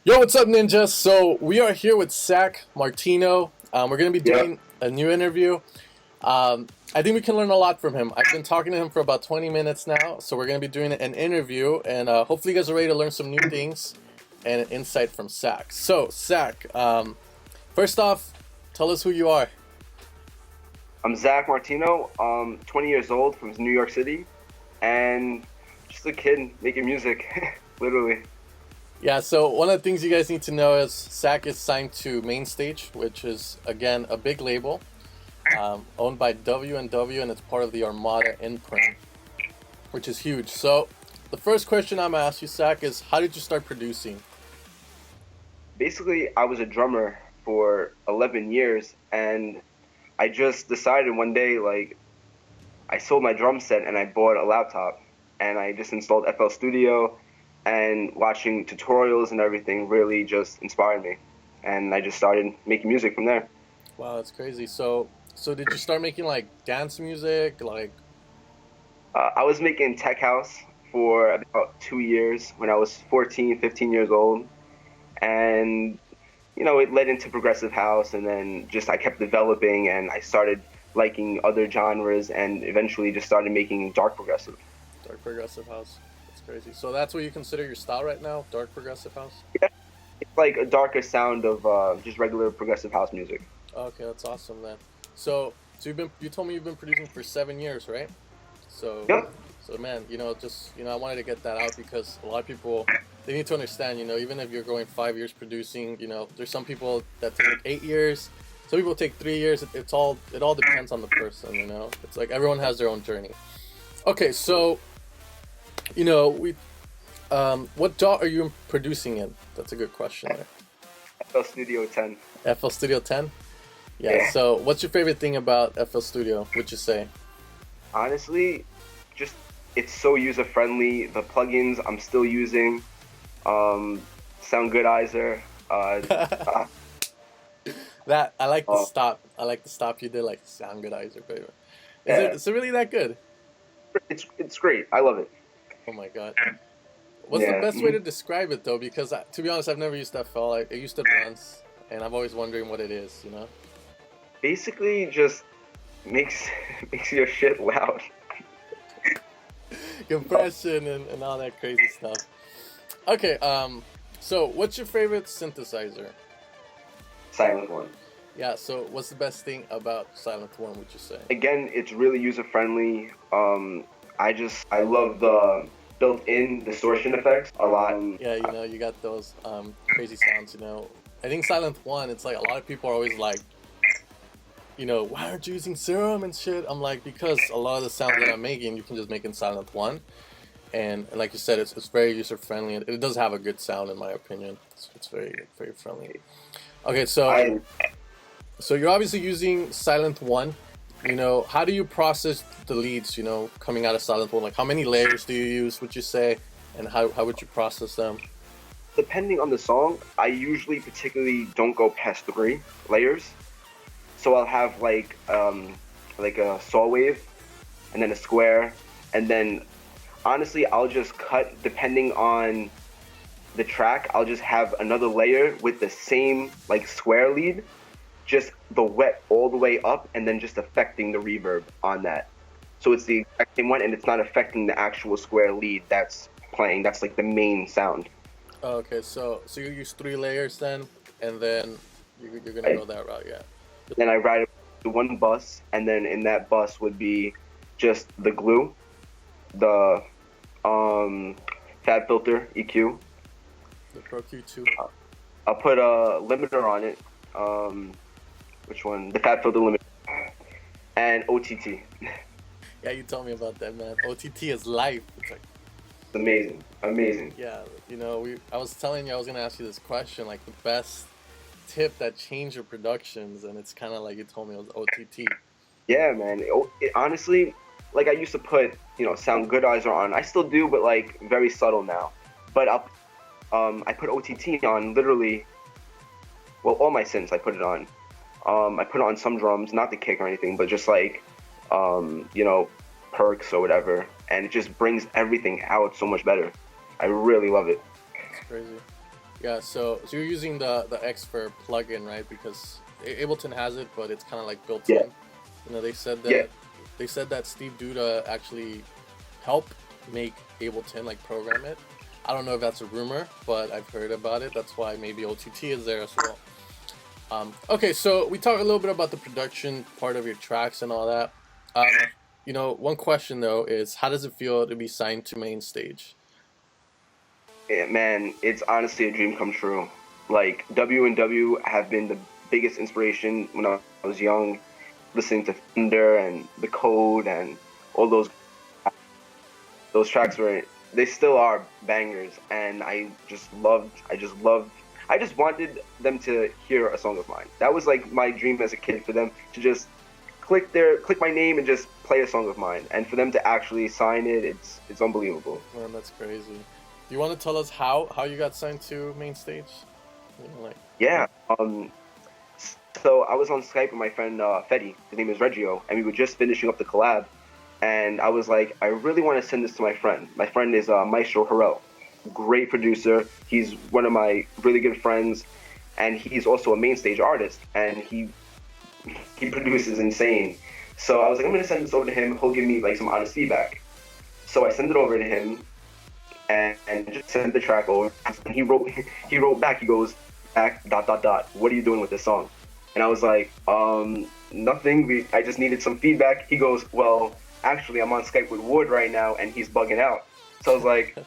Yo, what's up, Ninja? So we are here with Zack Martino. We're going to be Yeah, doing a new interview. I think we can learn a lot from him. I've been talking to him for about 20 minutes now, so we're going to be doing an interview, and hopefully you guys are ready to learn some new things and an insight from Zack. So, Zack, first off, tell us who you are. I'm Zack Martino. 20 years old from New York City, and just a kid making music, literally. Yeah, so one of the things you guys need to know is Zack is signed to Mainstage, which is, again, a big label. Owned by W&W, and it's part of the Armada imprint, which is huge. So, the first question I'm gonna ask you, Zach, is how did you start producing? Basically, I was a drummer for 11 years, and I just decided one day, like, I sold my drum set and I bought a laptop, and I just installed FL Studio, and watching tutorials and everything really just inspired me, and I just started making music from there. Wow, that's crazy. So did you start making like dance music, like? I was making tech house for about 2 years when I was 14, 15 years old. And, it led into progressive house. And then just I kept developing and I started liking other genres and eventually just started making dark progressive. Dark progressive house? That's crazy. So that's what you consider your style right now, dark progressive house? Yeah, it's like a darker sound of just regular progressive house music. Okay, that's awesome then. So you told me you've been producing for 7 years, right? So Yep. so man, I wanted to get that out because a lot of people they need to understand, even if you're going 5 years producing, there's some people that take 8 years, some people take 3 years. It all depends on the person. It's like everyone has their own journey. Okay, so we what DAW are you producing in? That's a good question there. FL Studio 10. FL Studio 10? Yeah, Yeah. so what's your favorite thing about FL Studio, would you say? Honestly, just it's so user friendly. The plugins I'm still using, Sound Goodizer. Uh, That I like the uh, stop. I like the stop you did, like sound goodizer, baby. yeah, Is it really that good? it's great. I love it. Oh my god. What's the Yeah. best way to describe it though? Because to be honest, I've never used FL. I used it once, and I'm always wondering what it is. Basically just makes makes your shit loud. Compression and all that crazy stuff. Okay, so what's your favorite synthesizer? Silent one. Yeah, so what's the best thing about Silent One, would you say? Again, it's really user friendly. I love the built-in distortion effects a lot. Yeah, you got those crazy sounds. I think Silent One, it's like a lot of people are always like, why aren't you using Serum and shit? I'm like, because a lot of the sounds that I'm making, you can just make in Silent One. And like you said, it's very user friendly. It does have a good sound, in my opinion. It's very, very friendly. Okay, I so you're obviously using Silent One. How do you process the leads, coming out of Silent One? Like, how many layers do you use, would you say? And how would you process them? Depending on the song, I usually particularly don't go past 3 layers. So I'll have like a saw wave, and then a square, and then honestly I'll just cut depending on the track. I'll just have another layer with the same like square lead, just the wet all the way up, and then just affecting the reverb on that. So it's the exact same one, and it's not affecting the actual square lead that's playing. That's like the main sound. Oh, okay, so you use 3 layers then, and then you're gonna Right? go that route, yeah. Then I ride to one bus, and then in that bus would be just the glue, the um, fab filter EQ. The Pro Q2. I'll put a limiter on it. Which one? The fab filter limiter and OTT. Yeah, you told me about that, man. OTT is life. It's like, Amazing, amazing. yeah, I was telling you I was gonna ask you this question, like the best tip that changed your productions, and it's kind of like you told me it was OTT. Yeah, man. Honestly, like I used to put, Sound Goodizer on. I still do, but like very subtle now. But I put OTT on literally. Well, all my synths I put it on. I put it on some drums, not the kick or anything, but just like, perks or whatever, and it just brings everything out so much better. I really love it. It's crazy. Yeah, so you're using the Xfer plugin, right? Because Ableton has it, but it's kind of like built Yeah, in. You know, yeah. they said that Steve Duda actually helped make Ableton like program it. I don't know if that's a rumor, but I've heard about it. That's why maybe OTT is there as well. Okay, so we talked a little bit about the production part of your tracks and all that. Um, you know, one question though is, how does it feel to be signed to Mainstage? Yeah, man, it's honestly a dream come true. Like W and W have been the biggest inspiration when I was young, listening to Thunder and The Code and all those tracks were they still are bangers, and I just wanted them to hear a song of mine. That was like my dream as a kid, for them to just click my name and just play a song of mine, and for them to actually sign it, it's unbelievable. Man, that's crazy. Do you want to tell us how you got signed to Mainstage? You know, like, Yeah. So I was on Skype with my friend Fetty. His name is Reggio, and we were just finishing up the collab. And I was like, I really want to send this to my friend. My friend is Maestro Harrell, great producer. He's one of my really good friends, and he's also a main stage artist. And he produces insane. So I was like, I'm gonna send this over to him. He'll give me like some honest feedback. So I sent it over to him, and just sent the track over. And he wrote back. He goes, back dot dot dot. What are you doing with this song? And I was like, nothing. I just needed some feedback. He goes, well, actually, I'm on Skype with Ward right now, and he's bugging out. So I was like,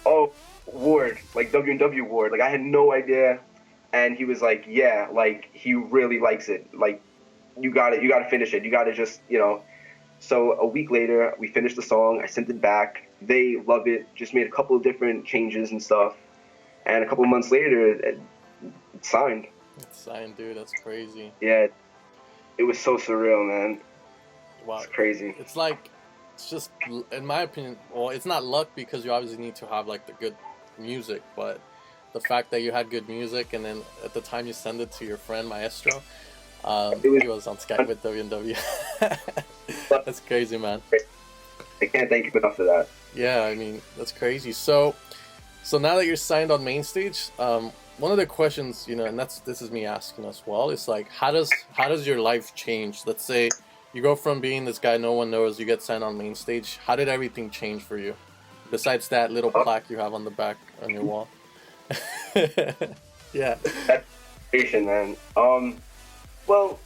oh, Ward, like W&W Ward. Like, I had no idea. And he was like, yeah, like, he really likes it. Like, you got to finish it. You got to just, you know. So a week later, we finished the song. I sent it back. They love it. Just made a couple of different changes and stuff. And a couple of months later, it signed. it's signed, dude. That's crazy. Yeah, it was so surreal, man. Wow. It's crazy. It's like, it's just, in my opinion, well, it's not luck because you obviously need to have like the good music, but the fact that you had good music and then at the time you send it to your friend Maestro, he was on Skype with W&W. That's crazy, man. I can't thank you enough for that. Yeah, I mean, that's crazy. So now that you're signed on Mainstage, one of the questions, you know, and this is me asking as well, is like, how does your life change? Let's say you go from being this guy no one knows, you get signed on Mainstage. How did everything change for you? Besides that little plaque you have on the back on your wall. Yeah. That's patient, man. Well,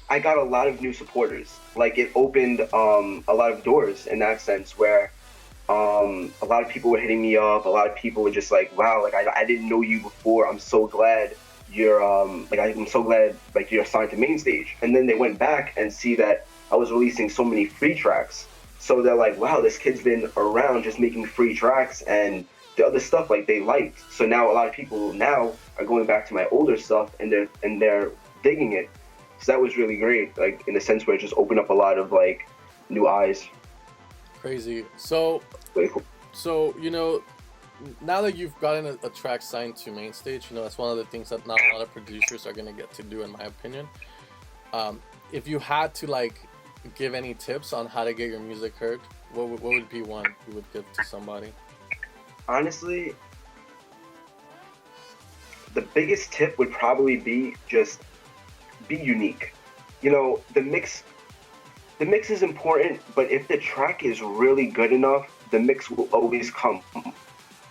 I got a lot of new supporters. Like, it opened a lot of doors in that sense, where a lot of people were hitting me up. A lot of people were just like, wow, like I didn't know you before. I'm so glad you're I'm so glad like you're assigned to Mainstage. And then they went back and see that I was releasing so many free tracks. So they're like, wow, this kid's been around just making free tracks, and the other stuff like they liked. So now a lot of people now are going back to my older stuff, and they're digging it. So that was really great, like in the sense where it just opened up a lot of like new eyes. Crazy. So Really cool. So, you know, now that you've gotten a track signed to Mainstage, you know, that's one of the things that not a lot of producers are going to get to do, in my opinion. If you had to, like, give any tips on how to get your music heard, what would be one you would give to somebody? Honestly, the biggest tip would probably be just be unique. You know, the mix is important, but if the track is really good enough, the mix will always come.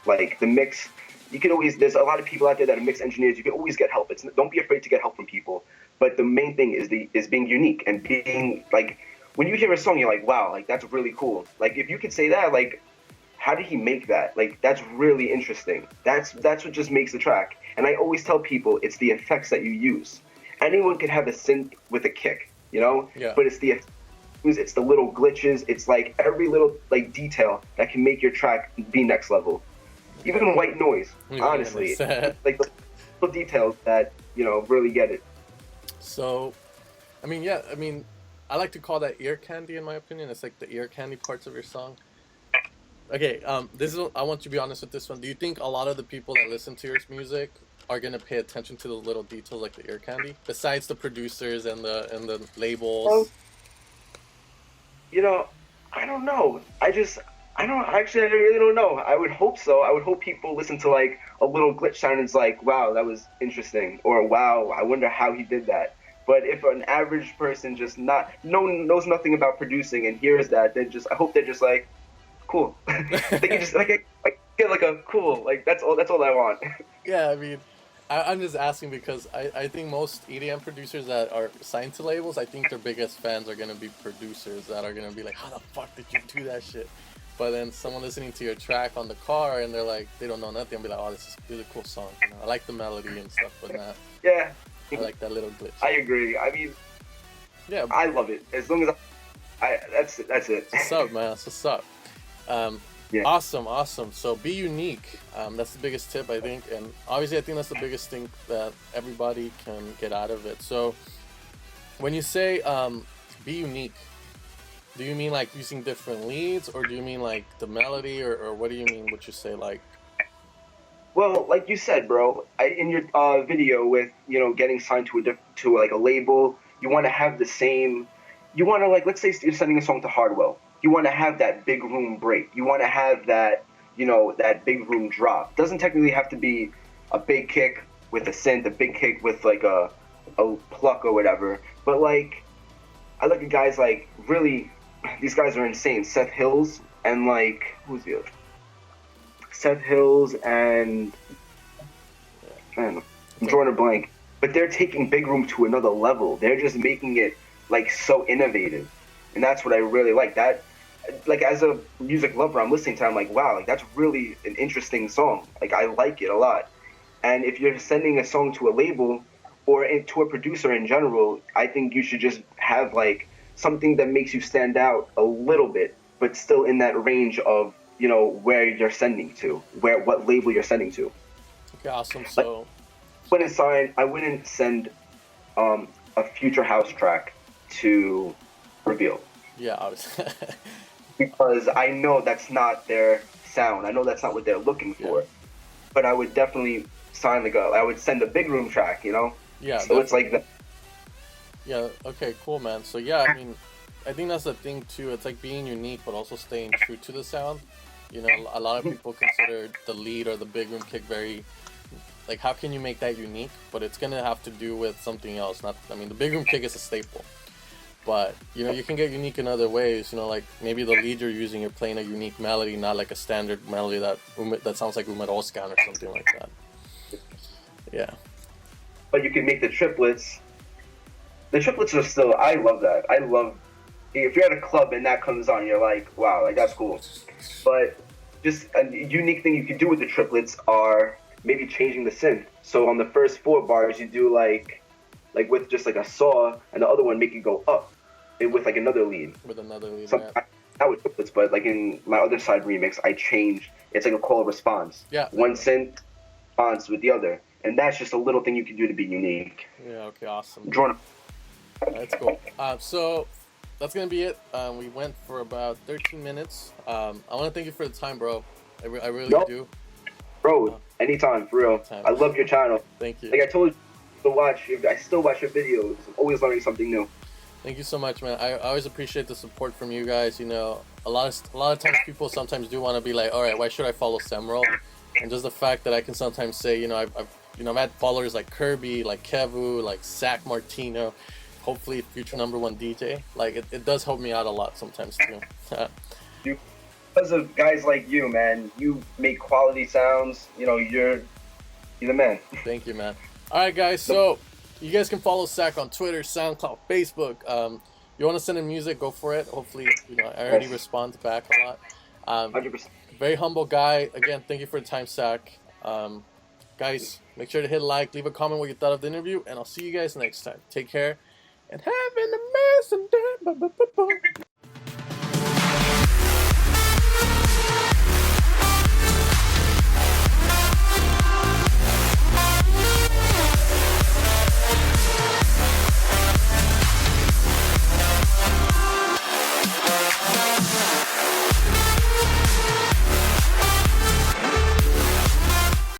Like the mix, you can always. There's a lot of people out there that are mix engineers. You can always get help. Don't be afraid to get help from people. But the main thing is being unique and being like, when you hear a song, you're like, wow, like that's really cool. Like if you could say that, like, how did he make that? Like that's really interesting. That's what just makes the track. And I always tell people it's the effects that you use. Anyone can have a synth with a kick, you know. Yeah. But it's the little glitches. It's like every little like detail that can make your track be next level. Even white noise, honestly, like the little details that really get it. So, I mean, yeah, I mean, I like to call that ear candy, in my opinion. It's like the ear candy parts of your song. Okay, this is. I want you to be honest with this one. Do you think a lot of the people that listen to your music are gonna pay attention to those little details like the ear candy, besides the producers and the labels? I don't know. I really don't know. I would hope so. I would hope people listen to like a little glitch sound and it's like, wow, that was interesting, or wow, I wonder how he did that. But if an average person just not no knows nothing about producing and hears that, then just I hope they're just like, cool. They can just like get like a cool, like that's all I want. Yeah, I mean, I'm just asking because I think most EDM producers that are signed to labels, I think their biggest fans are gonna be producers that are gonna be like, how the fuck did you do that shit? But then someone listening to your track on the car and they're like, they don't know nothing, and be like, oh, this is a really cool song. You know, I like the melody and stuff, but not. Yeah, I like that little glitch. I agree. I mean, Yeah, I love it as long as that's it. what's up, man? That's what's up. Yeah. Awesome, awesome. So be unique. That's the biggest tip, I think, and obviously, I think that's the biggest thing that everybody can get out of it. So when you say be unique, do you mean like using different leads, or do you mean like the melody, or what do you mean? What you say like? Well, like you said, bro, in your video with getting signed to to like a label, you want to have the same. You want to like, let's say you're sending a song to Hardwell. You want to have that big room break. You want to have that that big room drop. Doesn't technically have to be a big kick with a synth, a big kick with like a pluck or whatever. But like, I look at guys like really, these guys are insane. Seth Hills and like who's the other? Seth Hills and man, I'm drawing a blank. But they're taking big room to another level. They're just making it like so innovative, and that's what I really like. That like as a music lover, I'm listening to it, I'm like, wow, like that's really an interesting song. Like I like it a lot. And if you're sending a song to a label or to a producer in general, I think you should just have like something that makes you stand out a little bit, but still in that range of where you're sending to, what label you're sending to. Okay, awesome. So I wouldn't send a future house track to Reveal yeah, obviously. because I know that's not their sound. I know that's not what they're looking for. Yeah. But I would definitely I would send a big room track, Yeah. So it's like that. Yeah. Okay. Cool, man. So yeah, I mean, I think that's the thing too. It's like being unique, but also staying true to the sound. You know, a lot of people consider the lead or the big room kick very, like, how can you make that unique? But it's gonna have to do with something else. Not, I mean, the big room kick is a staple, but you can get unique in other ways. You know, like maybe the lead you're using, you're playing a unique melody, not like a standard melody that sounds like Umeroscan or something like that. Yeah. But you can make the triplets. The triplets are still. I love that. I love if you're at a club and that comes on, you're like, wow, like that's cool. But just a unique thing you can do with the triplets are maybe changing the synth. So on the first 4 bars, you do like with just like a saw, and the other one make it go up, with like another lead. With another lead. Not with triplets, but like in my other side remix, I changed. It's like a call and response. Yeah. One synth responds with the other, and that's just a little thing you can do to be unique. Yeah. Okay. Awesome. That's cool. So that's gonna be it. We went for about 13 minutes. I want to thank you for the time, bro. I really do. Bro, anytime, for real. Anytime. I love your channel. Thank you. Like I told you, I still watch your videos. I'm always learning something new. Thank you so much, man. I always appreciate the support from you guys. You know, a lot of times people sometimes do want to be like, all right, why should I follow Semrel? And just the fact that I can sometimes say, I've had followers like Kirby, like Kevu, like Zack Martino, hopefully future #1 DJ. Like it does help me out a lot sometimes too. Because of guys like you, man, you make quality sounds. You're the man. Thank you, man. All right, guys. So you guys can follow Zack on Twitter, SoundCloud, Facebook. You want to send in music, go for it. Hopefully, I already respond back a lot. 100%. Very humble guy. Again, thank you for the time, Zack. Guys, make sure to hit like, leave a comment what you thought of the interview, and I'll see you guys next time. Take care, and have an amazing day.